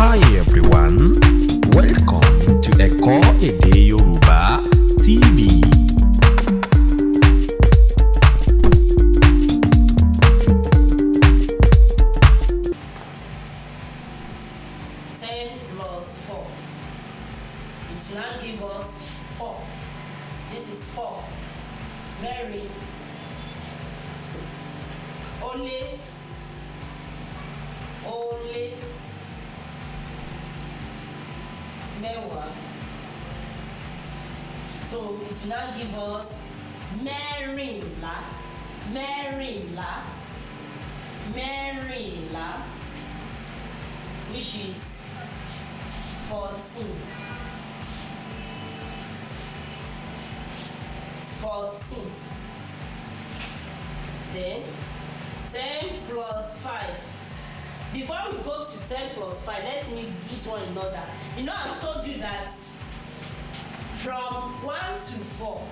Hi everyone, welcome to Ẹ̀kọ́ Èdè Yorùbá TV. Ten plus 4. It will now give us 4. This is 4. Mary. Ole. Mẹ́wàá. So it will now give us mẹ́rìnlá, which is 14. It's 14. Then 10 plus 5. Before we go to 10 plus 5, let me put one in order. You know, I told you that from 1 to 4,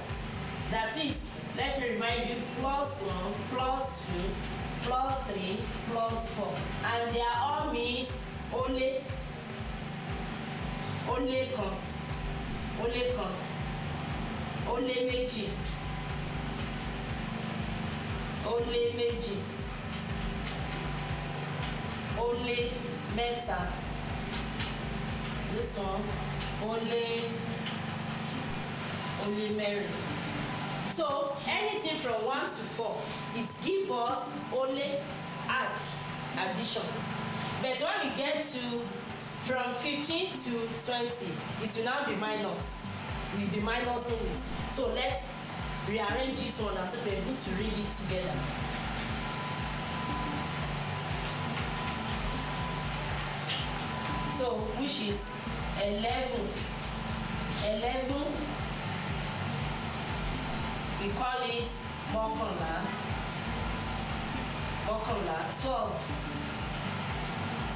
that is, let me remind you, plus 1, plus 2, plus 3, plus 4. And they are all means only kan, only méjì, only mẹ́ta. This one, only mẹ́rin. So anything from 1 to 4, it gives us only addition. But when we get to from 15 to 20, it will now be minus. We'll be minusing it. So let's rearrange this one so we're able to read it together. So, which is 11. We call it mọ́kànlá.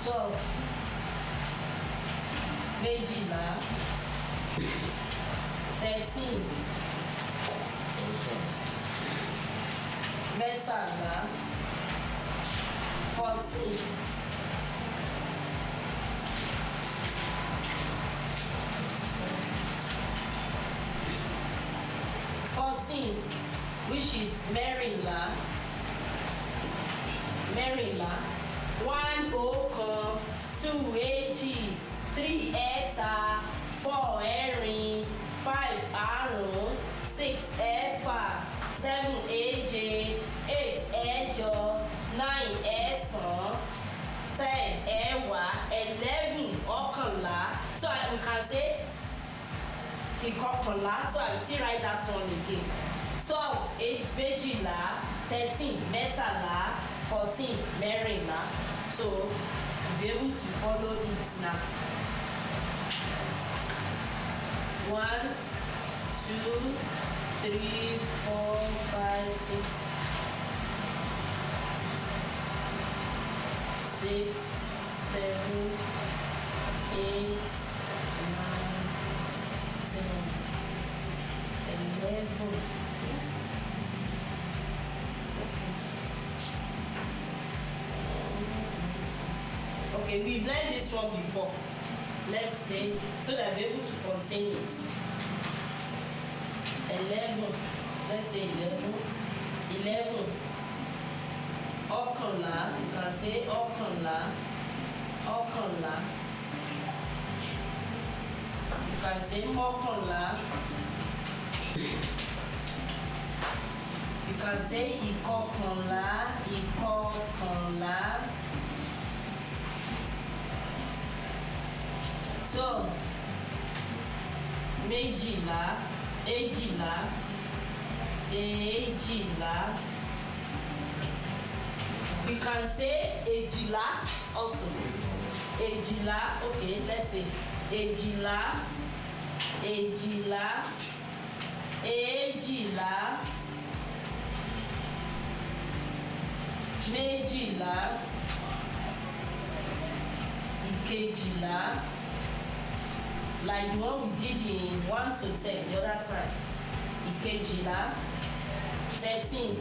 12. Méjìlá. 13. Mẹ́tàlá. 14. 14, which is mẹ́rìnlá. 1 ọ̀kan, 2 èjì, 3 ẹ̀ta, 4 ẹ̀rin, 5 àrún, 6 ẹ̀fà, 7 èje, 8 ẹ̀jọ, 9 ẹ̀sán, 10 ẹ̀wá, 11 ọ̀kànlá. So we can say ìkọkànlá, so I still write that one again. 12 méjìlá, 13 mẹ́tàlá, 14 mẹ́rìnlá. So you'll be able to follow it now. 1, 2, 3, 4, 5, 6, 7, 8, 9, 10, 11. Okay, we've learned this one before. Let's say, so that we're able to contain it. 11. Let's say 11. 11. Ọ̀kànlá. You can say ọ̀kànlá. You can say mọ́kànlá. You can say ìkọkànlá. 12. Méjìlá. Èjìlá. We can say èjìlá also. Èjìlá, okay, let's say èjìlá. Èjìlá. Méjìlá. Ìkejìlá. Like the one we did in 1 to 10 the other time. Ìkejìlá. 13.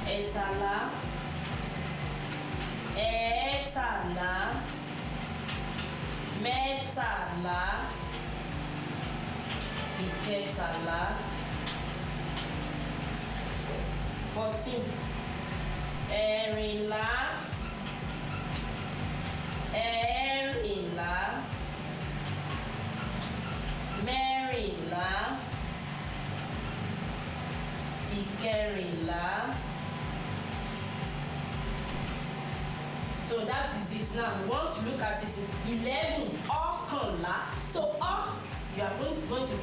Ẹ̀tàlá. ẹ̀ẹ́tàlá, ìkẹtàlá, 14, ẹ̀rìnlá, ẹ̀ẹ́rìnlá, mẹ́rìnlá, ìkẹrìnlá. So that is it now. We want to look at it in 11, ọ̀kànlá. So you are going to put it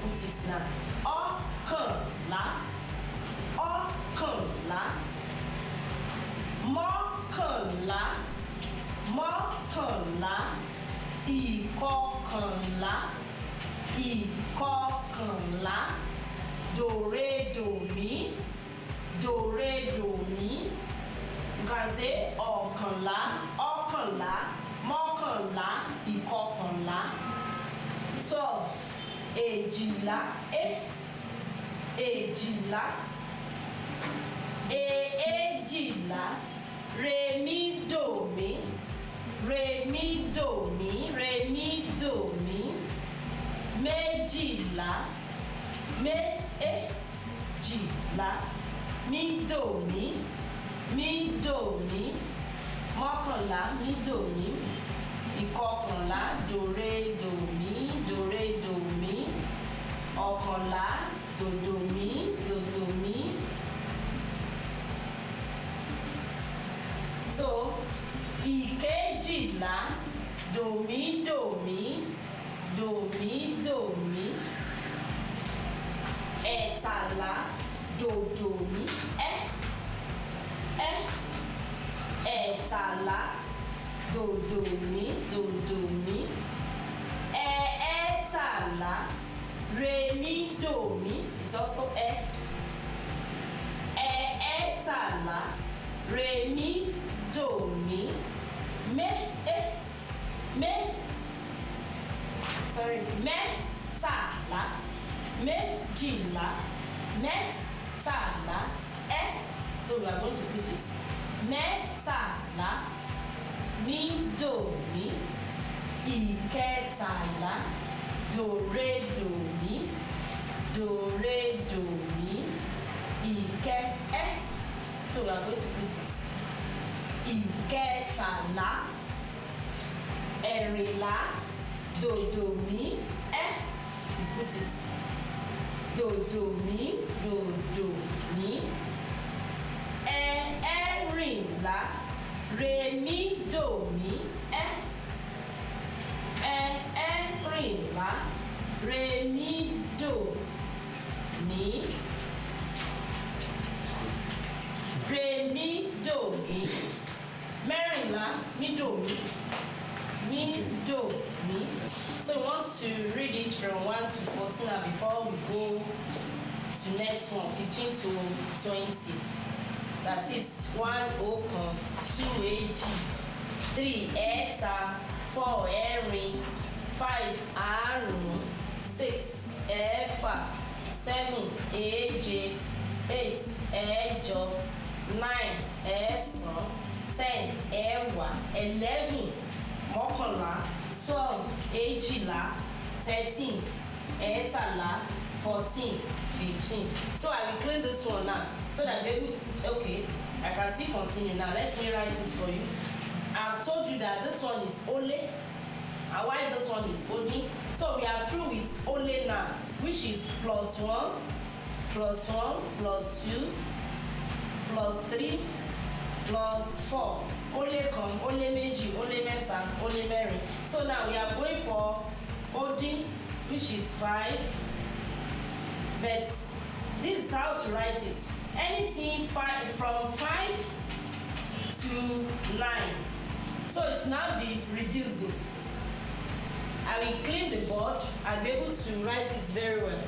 now. Ọ̀kànlá, ọ̀kànlá, mọ́kànlá, mọ́kànlá, ìkọkànlá, ìkọkànlá, dòrédòmí, dòrédòmí. You can say ọ̀kànlá, ọ̀kànlá, mọ́kànlá, ìkọkànlá. 12, èjìlá, èjìlá, èjìlá, rèmídòmí, rèmídòmí, rèmídòmí, méjìlá, méjìlá, mídòmí, mídòmí, mọ́kànlá, mídòmí, ìkọkànlá, dòrédòmí, dòrédòmí, ọ̀kànlá, dòdòmí, dòdòmí. So ìkejìlá, dòmídòmí, dòmídòmí, ẹ̀tàlá, dòdòmí, ẹ̀tàlá, dòdòmí, dòdòmí, ẹ̀ẹ́tàlá, rèmídòmí is also ẹ̀ẹ́tàlá, rèmídòmí, mẹ́tàlá, méjìlá, mẹ́tàlá, so we are going to put it mẹ́tàlá, mídòmí, ìkẹtàlá, dòrédòmí, dòrédòmí, so we are going to put it ìkẹtàlá, ẹ̀rìnlá, dòdòmí, we put it dòdòmí, dòdòmí, ẹ̀ẹ́rìnlá, rèmídòmí, ẹ̀ẹ́rìnlá, rèmídòmí, rèmídòmí, mẹ́rìnlá, mídòmí, mídòmí. So we want to read it from 1 to 14 now before we go to next one, 15 to 20. That is 1 ọ̀kan, 2 èjì, 3 ẹ̀ta, 4 ẹ̀rin, 5 àrún, 6 ẹ̀fà, 7 èje, 8 ẹ̀jọ, 9 ẹ̀sán, 10 ẹ̀wá, 11 mọ́kànlá, 12 èjìlá, 13 ẹ̀ẹ́tàlá, 14 15. So I will clean this one now so that I'm able to, okay, I can still continue now. Let me write it for you. I've told you that this one is ole and why this one is odi. So we are through with ole now, which is +1, +1, +2, +3, +4. Ole kan, ole méjì, ole mẹ́ta, ole mẹ́rin. So now we are going for odi, which is 5. But this is how to write it. Anything from 5 to 9. So it will now be reducing. I will clean the board. I'll be able to write it very well.